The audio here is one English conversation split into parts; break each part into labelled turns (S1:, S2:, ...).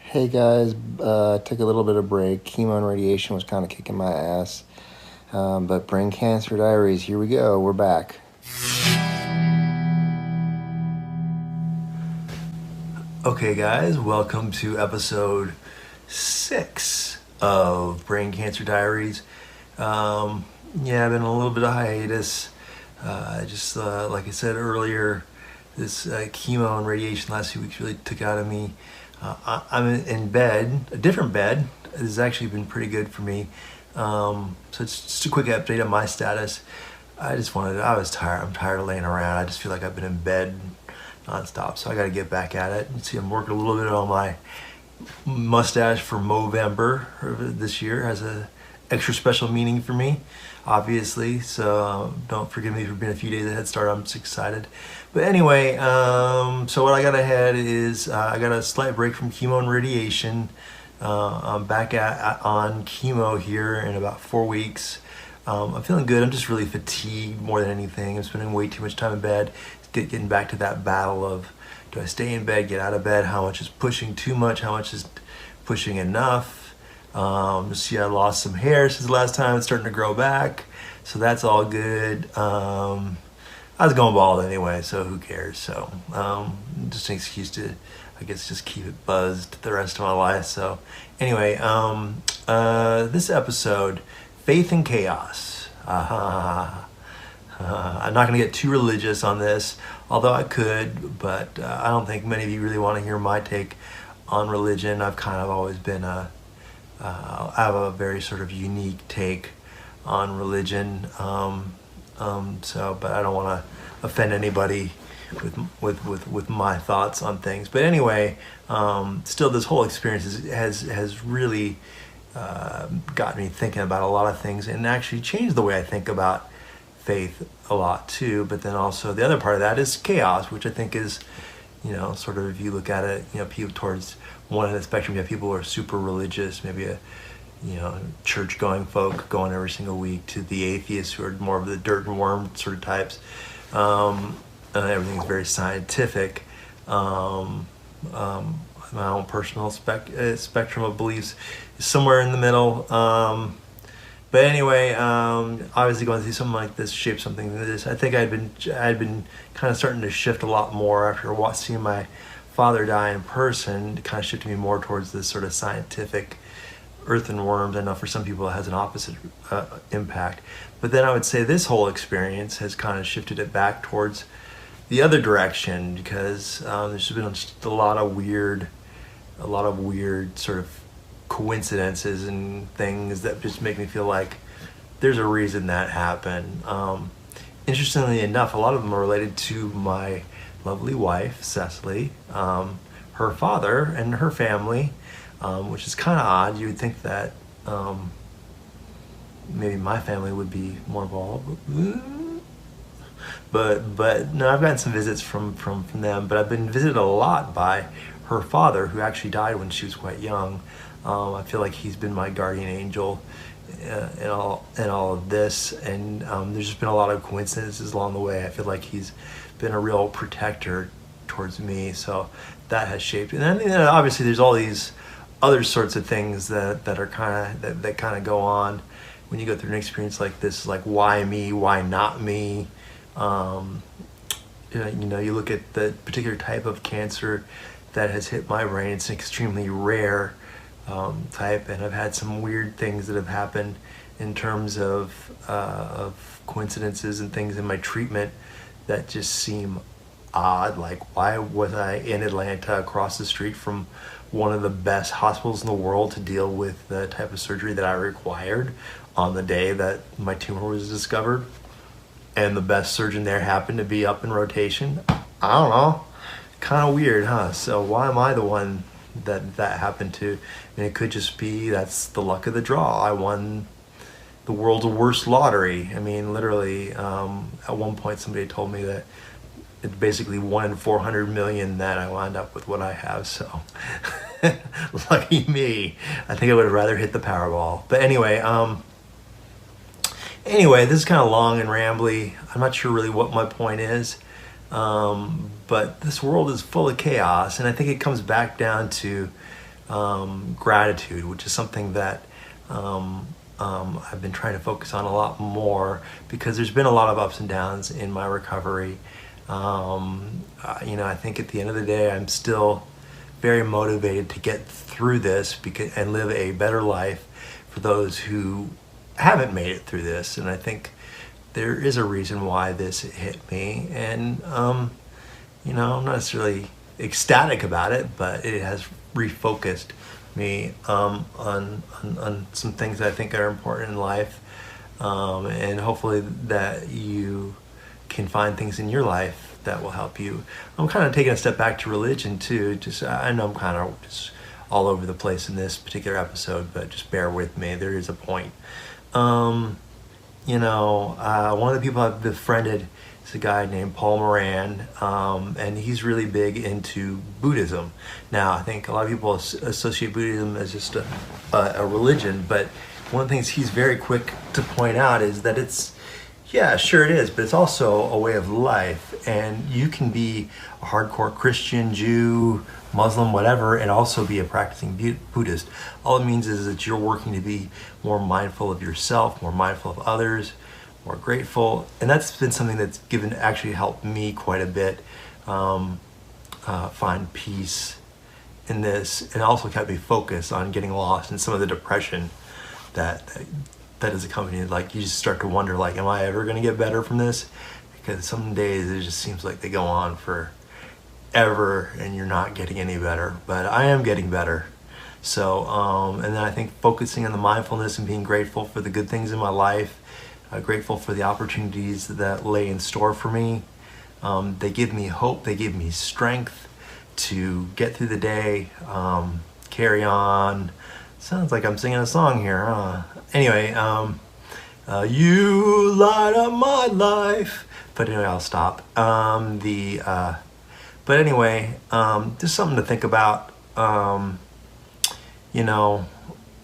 S1: Hey guys, took a little bit of break. Chemo and radiation was kind of kicking my ass. But Brain Cancer Diaries, here we go. We're back. Okay, guys, welcome to episode 6 of Brain Cancer Diaries. I've been on a little bit of hiatus. Like I said earlier, this chemo and radiation last few weeks really took out of me. I'm in bed, a different bed. This has actually been pretty good for me. So it's just a quick update on my status. I was tired. I'm tired of laying around. I just feel like I've been in bed nonstop. So I got to get back at it. You see, I'm working a little bit on my mustache for Movember this year. Has a extra special meaning for me, obviously. So don't forgive me for being a few days ahead start. I'm just excited. But anyway, so what I got ahead is I got a slight break from chemo and radiation. I'm back on chemo here in about 4 weeks. I'm feeling good. I'm just really fatigued more than anything. I'm spending way too much time in bed. Getting back to that battle of, do I stay in bed, get out of bed? How much is pushing too much? How much is pushing enough? I lost some hair since the last time. It's starting to grow back. So that's all good. I was going bald anyway, so who cares? So just an excuse to, I guess, just keep it buzzed the rest of my life. So anyway, this episode, Faith and Chaos. I'm not going to get too religious on this, although I could, but I don't think many of you really want to hear my take on religion. I've kind of always been I have a very sort of unique take on religion. But I don't want to offend anybody with my thoughts on things. But anyway, still, this whole experience has really got me thinking about a lot of things, and actually changed the way I think about faith a lot too. But then also the other part of that is chaos, which I think is, sort of, if you look at it, people towards one end of the spectrum, you have people who are super religious, maybe a church going folk going every single week, to the atheists who are more of the dirt and worm sort of types. And everything's very scientific. My own personal spectrum of beliefs is somewhere in the middle. But anyway, obviously going through something like this shaped something into this. I think I had been kind of starting to shift a lot more after seeing my father die in person. It kind of shifted me more towards this sort of scientific earth and worms. I know for some people it has an opposite impact. But then I would say this whole experience has kind of shifted it back towards the other direction, because there's been just a lot of weird sort of coincidences and things that just make me feel like there's a reason that happened. Interestingly enough, a lot of them are related to my lovely wife, Cecily, her father and her family, which is kind of odd. You would think that maybe my family would be more involved. But no, I've gotten some visits from them, but I've been visited a lot by her father, who actually died when she was quite young. I feel like he's been my guardian angel in all of this, and there's just been a lot of coincidences along the way. I feel like he's been a real protector towards me, so that has shaped. And then obviously there's all these other sorts of things that are kind of go on when you go through an experience like this, like why me, why not me. You look at the particular type of cancer that has hit my brain. It's an extremely rare type, and I've had some weird things that have happened in terms of coincidences and things in my treatment that just seem odd. Like, why was I in Atlanta across the street from one of the best hospitals in the world to deal with the type of surgery that I required on the day that my tumor was discovered? And the best surgeon there happened to be up in rotation. I don't know. Kind of weird, huh? So why am I the one that happened to? I mean, it could just be that's the luck of the draw. I won the world's worst lottery. I mean, literally, at one point somebody told me that it's basically 1 in 400 million that I wound up with what I have. So lucky me. I think I would have rather hit the Powerball. But anyway, this is kind of long and rambly. I'm not sure really what my point is. But this world is full of chaos, and I think it comes back down to gratitude, which is something that I've been trying to focus on a lot more, because there's been a lot of ups and downs in my recovery. I think at the end of the day, I'm still very motivated to get through this and live a better life for those who haven't made it through this. And I think there is a reason why this hit me, and I'm not necessarily ecstatic about it, but it has refocused me on some things that I think are important in life, and hopefully that you can find things in your life that will help you. I'm kind of taking a step back to religion too. I know I'm kind of just all over the place in this particular episode, but just bear with me. There is a point. One of the people I've befriended is a guy named Paul Moran, and he's really big into Buddhism. Now, I think a lot of people associate Buddhism as just a religion, but one of the things he's very quick to point out is that yeah, sure it is, but it's also a way of life. And you can be a hardcore Christian, Jew, Muslim, whatever, and also be a practicing Buddhist. All it means is that you're working to be more mindful of yourself, more mindful of others, more grateful. And that's been something that's actually helped me quite a bit find peace in this, and also kept me focused on getting lost in some of the depression that is accompanied. Like, you just start to wonder, like, am I ever going to get better from this? Because some days it just seems like they go on forever and you're not getting any better. But I am getting better. So, and then I think focusing on the mindfulness and being grateful for the good things in my life, grateful for the opportunities that lay in store for me. They give me hope, they give me strength to get through the day, carry on. Sounds like I'm singing a song here, huh? Anyway, you light up my life. But anyway, I'll stop. But anyway, just something to think about.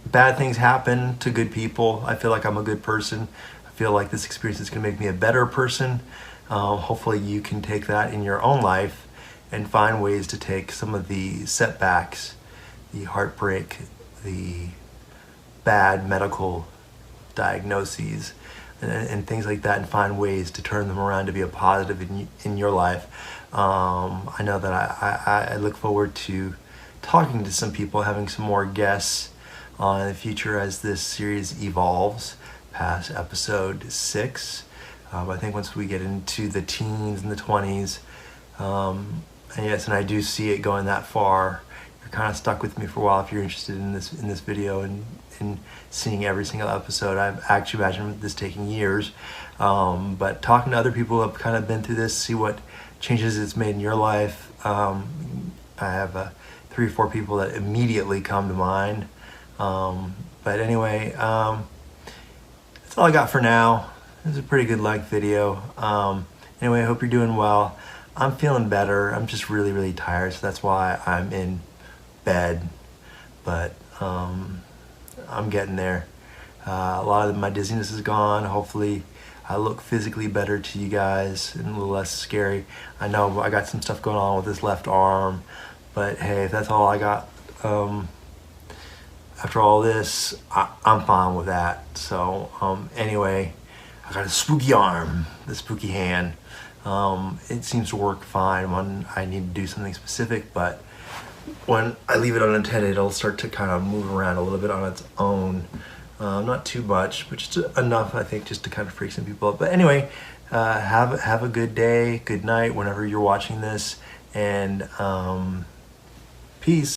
S1: Bad things happen to good people. I feel like I'm a good person. I feel like this experience is going to make me a better person. Hopefully you can take that in your own life and find ways to take some of the setbacks, the heartbreak, the bad medical diagnoses and things like that, and find ways to turn them around to be a positive in your life. I know that I look forward to talking to some people, having some more guests in the future as this series evolves past episode 6. I think once we get into the teens and the 20s, and yes, and I do see it going that far. You're kind of stuck with me for a while if you're interested in this video and seeing every single episode. I've actually imagined this taking years, but talking to other people who have kind of been through this, see what changes it's made in your life. I have 3 or 4 people that immediately come to mind. But anyway, that's all I got for now. This is a pretty good length video. Anyway, I hope you're doing well. I'm feeling better. I'm just really, really tired, so that's why I'm in bed. But I'm getting there. A lot of my dizziness is gone. Hopefully I look physically better to you guys and a little less scary. I know I got some stuff going on with this left arm, but hey, if that's all I got after all this, I'm fine with that. So anyway, I got a spooky arm, the spooky hand. It seems to work fine when I need to do something specific, but when I leave it unattended, it'll start to kind of move around a little bit on its own. Not too much, but just enough, I think, just to kind of freak some people out. But anyway, have a good day, good night, whenever you're watching this, and peace.